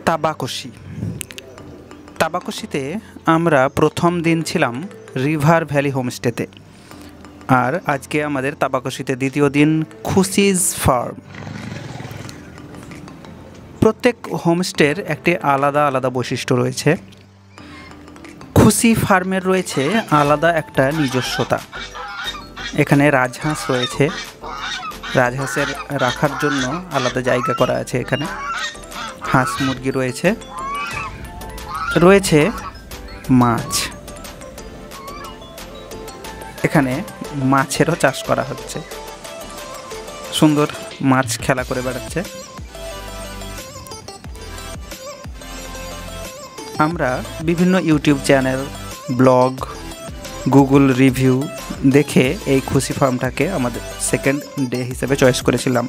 তাবাকশি। তাবাকশিতে আমরা প্রথম দিন ছিলাম রিভার ভ্যালি হোমস্টেতে, আর আজকে আমাদের তাবাকশিতে দ্বিতীয় দিন খুশিজ ফার্ম। প্রত্যেক হোমস্টের একটি আলাদা আলাদা বৈশিষ্ট্য রয়েছে। খুশি ফার্মের রয়েছে আলাদা একটা নিজস্বতা। এখানে রাজহাঁস রয়েছে, রাজহাঁসের রাখার জন্য আলাদা জায়গা করা আছে। এখানে হাঁস মুরগি রয়েছে, রয়েছে মাছ। এখানে মাছেরও চাষ করা হচ্ছে, সুন্দর মাছ খেলা করে বেড়াচ্ছে। আমরা বিভিন্ন YouTube channel, blog, Google review দেখে এই খুশি ফার্মটাকে আমাদের সেকেন্ড ডে হিসেবে চয়েস করেছিলাম।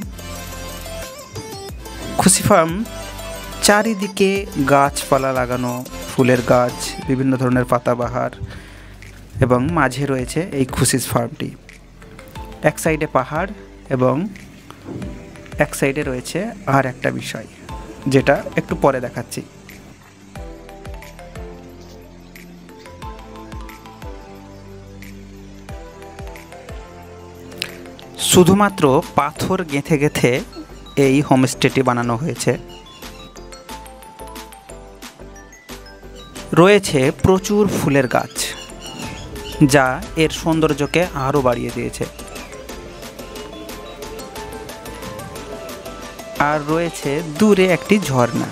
খুশি ফার্ম চারিদিকে গাছপালা লাগানো, ফুলের গাছ, বিভিন্ন ধরনের পাতাবাহার, এবং মাঝে রয়েছে এই খুশিজ ফার্মটি। এক সাইডে পাহাড় এবং এক সাইডে রয়েছে আর একটা বিষয়, যেটা একটু পরে দেখাচ্ছি। শুধুমাত্র পাথর গেঁথে গেঁথে এই হোমস্টেটি বানানো হয়েছে। রয়েছে প্রচুর ফুলের গাছ, যা এর সৌন্দর্যকে আরও বাড়িয়ে দিয়েছে। আর রয়েছে দূরে একটি ঝর্ণা।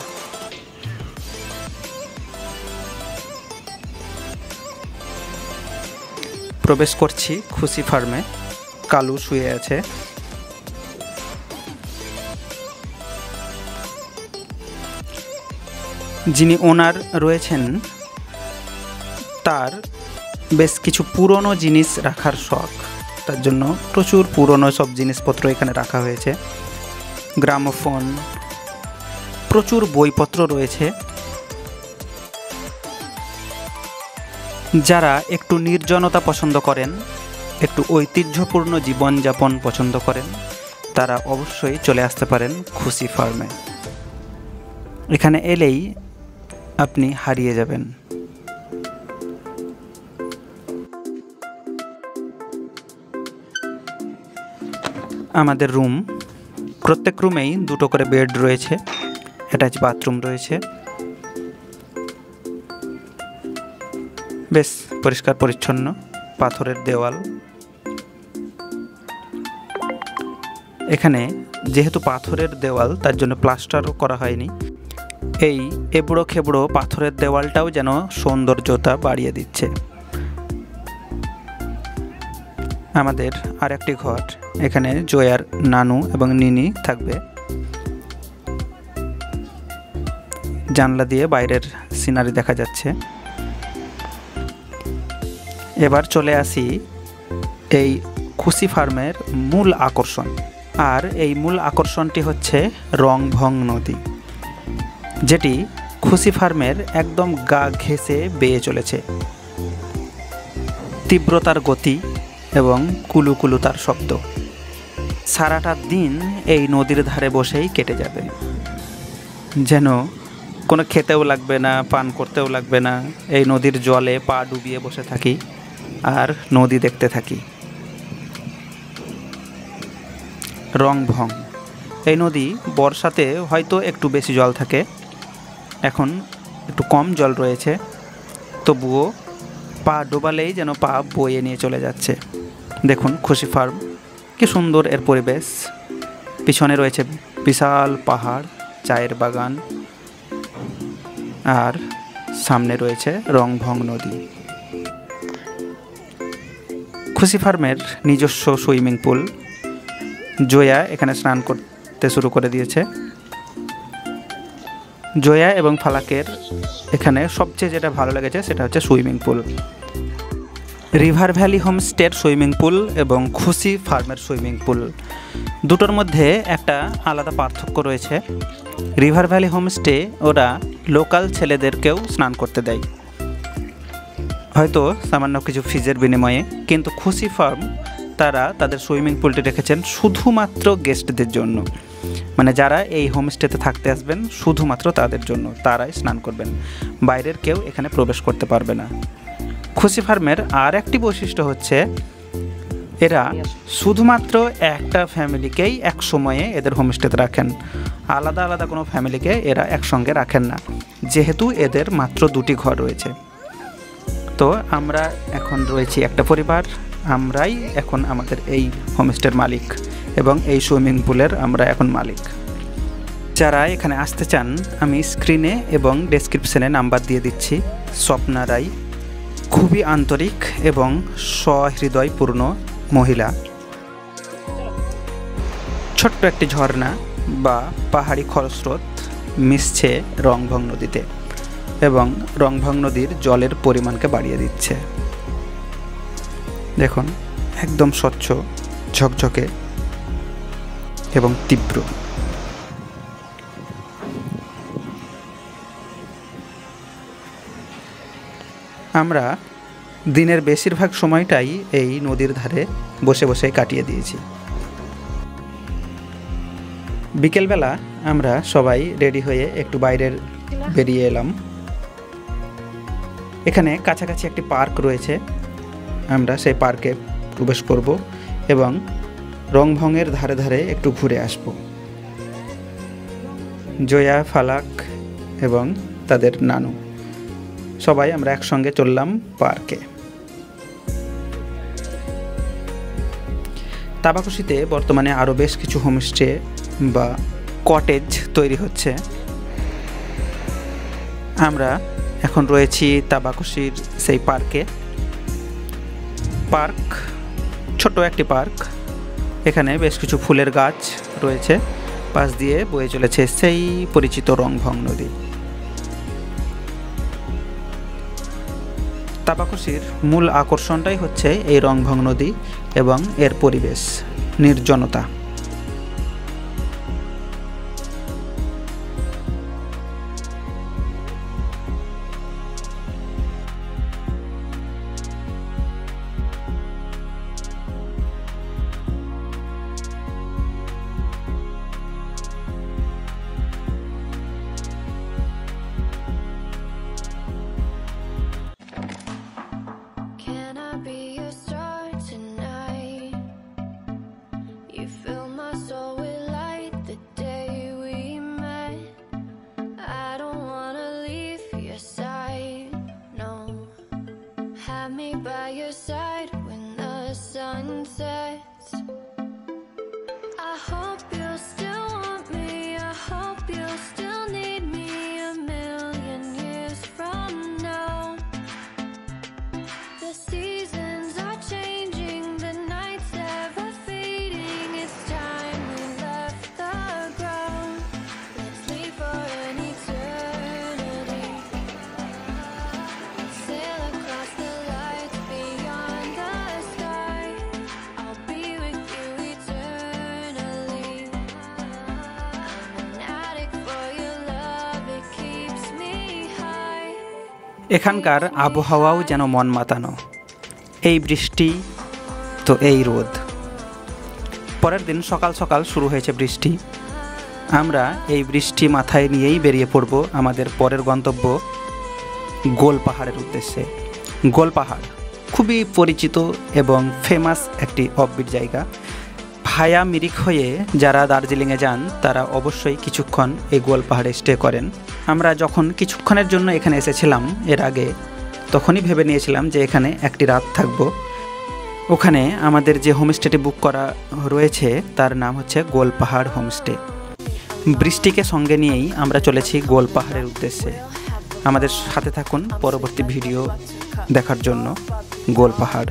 প্রবেশ করছি খুশি ফার্মে। কালু শুয়ে আছে। যিনি ওনার রয়েছেন, তার বেশ কিছু পুরনো জিনিস রাখার শখ, তার জন্য প্রচুর পুরনো সব জিনিসপত্র এখানে রাখা হয়েছে। গ্রামোফোন, প্রচুর বইপত্র রয়েছে। যারা একটু নির্জনতা পছন্দ করেন, একটু ঐতিহ্যপূর্ণ জীবনযাপন পছন্দ করেন, তারা অবশ্যই চলে আসতে পারেন খুশি ফার্মে। এখানে এলেই আপনি হারিয়ে যাবেন। আমাদের রুম, প্রত্যেক রুমেই দুটো করে বেড রয়েছে, অ্যাটাচ বাথরুম রয়েছে। বেশ পরিষ্কার পরিচ্ছন্ন, পাথরের দেওয়াল। এখানে যেহেতু পাথরের দেওয়াল, তার জন্য প্লাস্টারও করা হয়নি। এই এবড়ো খেবড়ো পাথরের দেওয়ালটাও যেন সৌন্দর্যতা বাড়িয়ে দিচ্ছে। আমাদের আর একটি ঘর, এখানে জয়ার নানু এবং নিনি থাকবে। জানলা দিয়ে বাইরের সিনারি দেখা যাচ্ছে। এবার চলে আসি এই খুশি ফার্মের মূল আকর্ষণ। আর এই মূল আকর্ষণটি হচ্ছে রংভং নদী, যেটি খুশি ফার্মের একদম গা ঘেঁষে বেয়ে চলেছে। তীব্রতার গতি এবং কুলুকুলু তার শব্দ। সারাটা দিন এই নদীর ধারে বসেই কেটে যাবে, যেন কোনো খেতেও লাগবে না, পান করতেও লাগবে না। এই নদীর জলে পা ডুবিয়ে বসে থাকি আর নদী দেখতে থাকি। রংভং এই নদী বর্ষাতে হয়তো একটু বেশি জল থাকে, এখন একটু কম জল রয়েছে, তবুও পা ডোবালেই যেন পা বয়ে নিয়ে চলে যাচ্ছে। দেখুন খুশি ফার্ম, কি সুন্দর এর পরিবেশ। পিছনে রয়েছে বিশাল পাহাড়, চায়ের বাগান, আর সামনে রয়েছে রংভং নদী। খুশি ফার্মের নিজস্ব সুইমিং পুল। জয়া এখানে স্নান করতে শুরু করে দিয়েছে। জয়া এবং ফালাকের এখানে সবচেয়ে যেটা ভালো লেগেছে সেটা হচ্ছে সুইমিং পুল। রিভার ভ্যালি হোমস্টের সুইমিং পুল এবং খুশি ফার্মের সুইমিং পুল, দুটোর মধ্যে একটা আলাদা পার্থক্য রয়েছে। রিভার ভ্যালি হোমস্টে ওরা লোকাল ছেলেদেরকেও স্নান করতে দেয়, হয়তো সামান্য কিছু ফিজের বিনিময়ে, কিন্তু খুশি ফার্ম তারা তাদের সুইমিং পুলটি রেখেছেন শুধুমাত্র গেস্টদের জন্য। মানে যারা এই হোমস্টেতে থাকতে আসবেন শুধুমাত্র তাদের জন্য, তারাই স্নান করবেন, বাইরের কেউ এখানে প্রবেশ করতে পারবে না। খুশি ফার্মের আর একটি বৈশিষ্ট্য হচ্ছে এরা শুধুমাত্র একটা ফ্যামিলিকেই এক সময়ে এদের হোমস্টেতে রাখেন, আলাদা আলাদা কোনো ফ্যামিলিকে এরা একসঙ্গে রাখেন না, যেহেতু এদের মাত্র 2টি ঘর রয়েছে। তো আমরা এখন রয়েছি একটা পরিবার, আমরাই এখন আমাদের এই হোমস্টের মালিক এবং এই সুইমিং পুলের আমরা এখন মালিক। যারা এখানে আসতে চান আমি স্ক্রিনে এবং ডেসক্রিপশনে নাম্বার দিয়ে দিচ্ছি। স্বপ্না রায় খুবই আন্তরিক এবং সহৃদয়পূর্ণ মহিলা। ছোট্ট একটি ঝর্ণা বা পাহাড়ি খরস্রোত মিশছে রংভং নদীতে এবং রংভং নদীর জলের পরিমাণকে বাড়িয়ে দিচ্ছে। দেখুন একদম স্বচ্ছ, ঝকঝকে এবং তীব্র। আমরা দিনের বেশিরভাগ সময়টাই এই নদীর ধারে বসে বসে কাটিয়ে দিয়েছি। বিকেলবেলা আমরা সবাই রেডি হয়ে একটু বাইরের বেরিয়ে এলাম। এখানে কাছাকাছি একটি পার্ক রয়েছে, আমরা সেই পার্কে প্রবেশ করব এবং রংভংয়ের ধারে ধারে একটু ঘুরে আসব। জয়া, ফালাক এবং তাদের নানু সবাই আমরা একসঙ্গে চললাম পার্কে। তাবাকুশিতে বর্তমানে আরও বেশ কিছু হোমস্টে বা কটেজ তৈরি হচ্ছে। আমরা এখন রয়েছি তাবাকুশির সেই পার্কে। পার্ক ছোট একটি পার্ক, এখানে বেশ কিছু ফুলের গাছ রয়েছে, পাশ দিয়ে বয়ে চলেছে সেই পরিচিত রংভং নদী। তাবাকুশির মূল আকর্ষণটাই হচ্ছে এই রংভং নদী এবং এর পরিবেশ, নির্জনতা। By your side when the sun sets, I hope you'll still want me, I hope you'll still need me 1,000,000 years from now. The seasons are changing, the nights ever fading, it's time we left the ground. Let's leave for an eternity, sail across the এখানকার আবহাওয়াও যেন মন মাতানো, এই বৃষ্টি তো এই রোদ। পরের দিন সকাল সকাল শুরু হয়েছে বৃষ্টি। আমরা এই বৃষ্টি মাথায় নিয়েই বেরিয়ে পড়ব আমাদের পরের গন্তব্য গোল পাহাড়ের উদ্দেশ্যে। গোল পাহাড় খুবই পরিচিত এবং ফেমাস একটি অফবিট জায়গা। ভায়া মিরিক হয়ে যারা দার্জিলিংয়ে যান তারা অবশ্যই কিছুক্ষণ এই গোল পাহাড়ে স্টে করেন। আমরা যখন কিছুক্ষণের জন্য এখানে এসেছিলাম এর আগে, তখনই ভেবে নিয়েছিলাম যে এখানে একটি রাত থাকব। ওখানে আমাদের যে হোমস্টেটি বুক করা রয়েছে তার নাম হচ্ছে গোল পাহাড় হোমস্টে। বৃষ্টিকে সঙ্গে নিয়েই আমরা চলেছি গোল পাহাড়ের উদ্দেশ্যে। আমাদের সাথে থাকুন পরবর্তী ভিডিও দেখার জন্য। গোল পাহাড়।